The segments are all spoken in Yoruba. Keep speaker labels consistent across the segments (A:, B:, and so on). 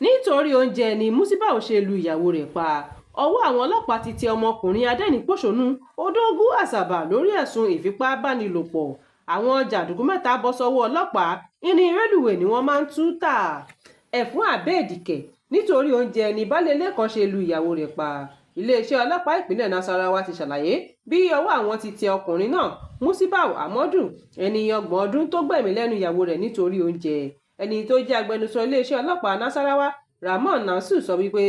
A: nítorí oúnjẹ ni Musibau ṣe lu ìyàwó rẹ̀ pa. Ọwọ́ àwọn ọlọ́pàá ti tẹ ọmọkùnrin adẹ́rìn-pòṣónú Odogwu Asaba lórí ẹ̀sùn ìfipábánilòpọ̀. Àwọn jàǹdùkú mẹ́ta bọ́ sọ́wọ́ ọlọ́pàá. Irin rélùwé ni wọ́n máa ń tú tà. Ẹ̀fún àbẹ́ẹ̀dìkẹ̀ nítorí oúnjẹ ni baálé ilé kan ṣe lu ìyàwó rẹ̀ pa. Iléeṣẹ́ ọlọ́pàá ìpínlẹ̀ Nasarawa ti ṣàlàyé bí ọwọ́ àwọn ti tẹ ọkùnrin náà Musibau Amadu, ẹni 30 ọdún tó gbẹ̀mí lẹ́nu ìyàwó rẹ̀ nítorí oúnjẹ. Ẹni tó jẹ́ agbẹnusọ iléeṣẹ́ ọlọ́pàá Nasarawa Ramon Nasu sọ wípé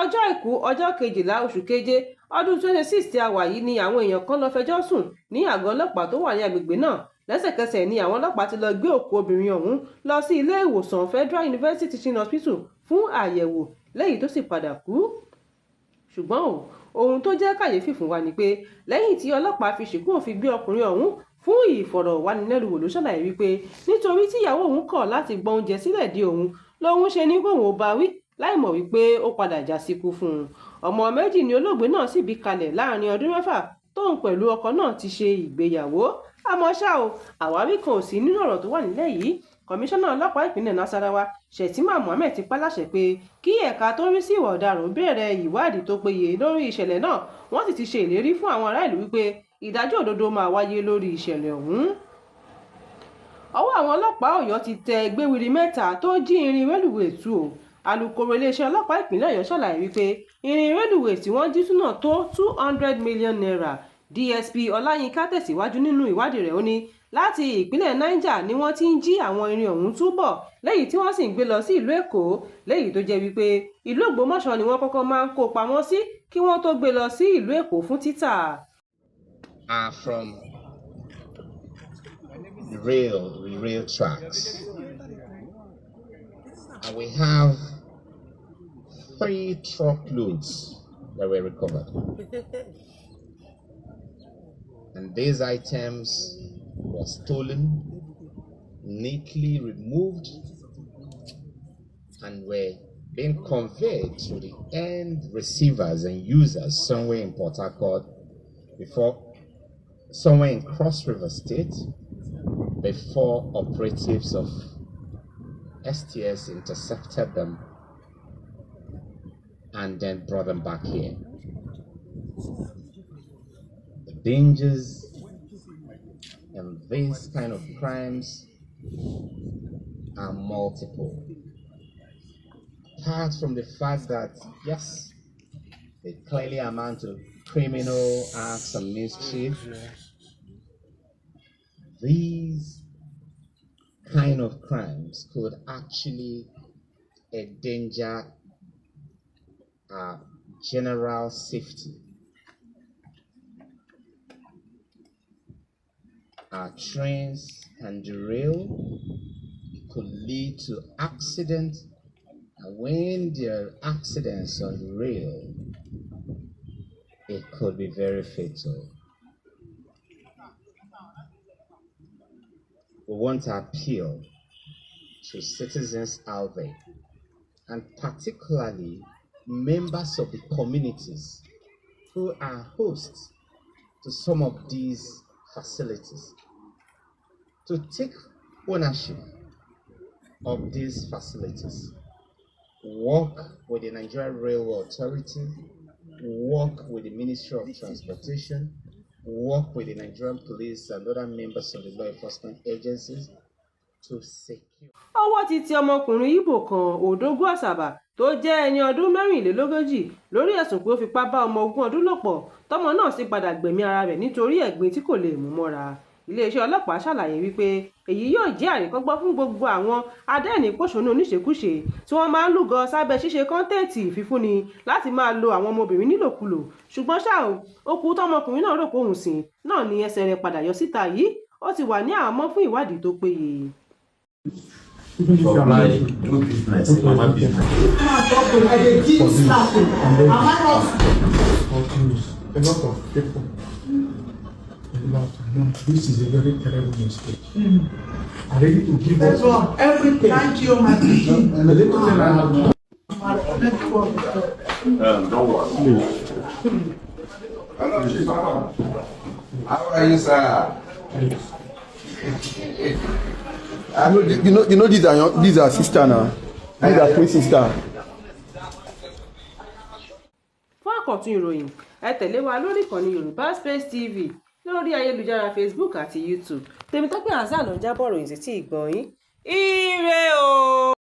A: ọjọ́ Àìkú ọjọ́ 12 oṣù keje ọdún 26 tí a wà yìí ni àwọn èèyàn kan lọ fẹjọ́ sùn ní àgọ́ ọlọ́pàá tó wà ní agbègbè náà. Lẹ́sẹ̀kẹsẹ̀ ni àwọn ọlọ́pàá ti lọ gbé òkú obìnrin ọ̀hún lọ sí ilé ìwòsàn Federal University Teaching Hospital fún àyẹ̀wò lẹ́yìn tó sì padà kú. Ṣùgbọ́n ohun tó jẹ́ kàyéfì fún wa ni pé lẹ́yìn tí ọlọ́pàá fi ṣìnkún òfin gbé ọkùnrin ọ̀hún fún ìfọ̀rọ̀wánilẹ́nuwò ló ṣàlàyé wípé nítorí tí ìyàwó òun kọ̀ láti gbọ́ oúnjẹ sílẹ̀ dé òun lòun ṣe ní kóun ó bá wí láì mọ̀ wípé ó padà já síkú fún un. Ọmọ méjì ni olóògbé náà sì bí kalẹ̀ láàrin ọdún 6 tóun pẹ̀lú ọkọ náà ti ṣe ìgbéyàwó. Àmọ́ ṣá o, àwáwí kan ò sí nínú ọ̀rọ̀ tó wà nílẹ̀ yìí. Kọmíṣánná ọlọ́pàá ìpínlẹ̀ Nasarawa Shettima Mohammed ti pàláṣẹ pé kí ẹ̀ka tó ń rí sí ìwà ọ̀daràn bẹ̀rẹ̀ ìwádìí tó péye lórí ìṣẹ̀lẹ̀ náà. Wọ́n sì ti ṣe ìlérí fún àwọn ará ìlú wípé ìdájọ́ òdodo máa wáyé lórí ìṣẹ̀lẹ̀ ọ̀hún. Ọwọ́ àwọn ọlọ́pàá Ọ̀yọ́ ti tẹ gbéwiri 3 tó jí irin rélùwé tú o. Alukoro iléeṣẹ́ ọlọ́pàá ìpínlẹ̀ Ọ̀yọ́ ṣàlàyé wípé irin rélùwé tí wọ́n jí tú náà tó 200 million naira. DSP Ọláyínká tẹ̀síwájú nínú ìwádìí rẹ̀ ó ní láti ìpínlẹ̀ Niger ni wọ́n ti ń jí àwọn irin ọ̀hún túbọ̀ lẹ́yìn tí wọ́n sì ń gbé lọ sí ìlú Èkó lẹ́yìn tó jẹ́ wípé ìlú Ògbómọ̀ṣọ́ ni wọ́n kọ́kọ́ máa ń kó pamọ́ sí kí wọ́n tó gbé lọ sí ìlú Èkó fún títà.
B: Are from rail tracks, and we have 3 truckloads that were recovered. And these items were stolen, neatly removed, and were being conveyed to the end receivers and users somewhere in Port Harcourt somewhere in Cross River State before operatives of STS intercepted them and then brought them back here. The dangers in these kind of crimes are multiple. Apart from the fact that, yes, they clearly amount to criminal acts and mischief, these kind of crimes could actually endanger our general safety. Our trains can derail, it could lead to accidents, and when there are accidents on the rail, it could be very fatal. We want to appeal to citizens out there, and particularly members of the communities who are hosts to some of these facilities, to take ownership of these facilities, work with the Nigerian Railway Authority, work with the Ministry of Transportation, work with the Nigerian Police and other members of the law enforcement agencies to secure.
A: Ọwọ́ ti tẹ ọmọkùnrin Ìgbò kan Odogwu Asaba tó jẹ́ ẹni ọdún 44 lórí ẹ̀sùn pé ó fipá bá ọmọ 20 ọdún lò pọ̀ tọ́mọ náà sì padà gbẹ̀mí ara rẹ̀ nítorí ẹ̀gbin tí kò lè mú mọ́ra. Iléeṣẹ́ ọlọ́pàá ṣàlàyé wípé èyí yóò jẹ́ àríkọ́gbọ́n fún gbogbo àwọn adẹ́rìn-pòṣónú oníṣekúṣe tí wọ́n máa ń lúgọ sábẹ́ ṣíṣe kọ́ńtẹ́ǹtì ìfifúnni láti máa lo àwọn ọmọbìnrin nílòkulò. Ṣùgbọ́n ṣá o, òkú tọmọkùnrin náà rò pé òun sìn náà ni ẹsẹ̀ rẹ̀ padà yọ síta yìí. Ó ti wà ní àhámọ́ fún ìwádìí tó péye.
C: Supply, do business, mama business. A lot of people. No, this is a very terrible mistake. I'm ready to give us
D: everything. Thank you, my teacher.
C: don't worry.
E: How are you, sir?
F: You know these are sister now. These are twin sister.
A: àkọ́tún ìròyìn ẹ tẹ̀lé wa lórí ìkànnì Yorùbá Space TV lórí ayélujára Facebook àti YouTube. Tèmítọ́pẹ́ Hazzan ló ń jábọ̀ ròyìn sí ìgbọ̀nyín. Ire o.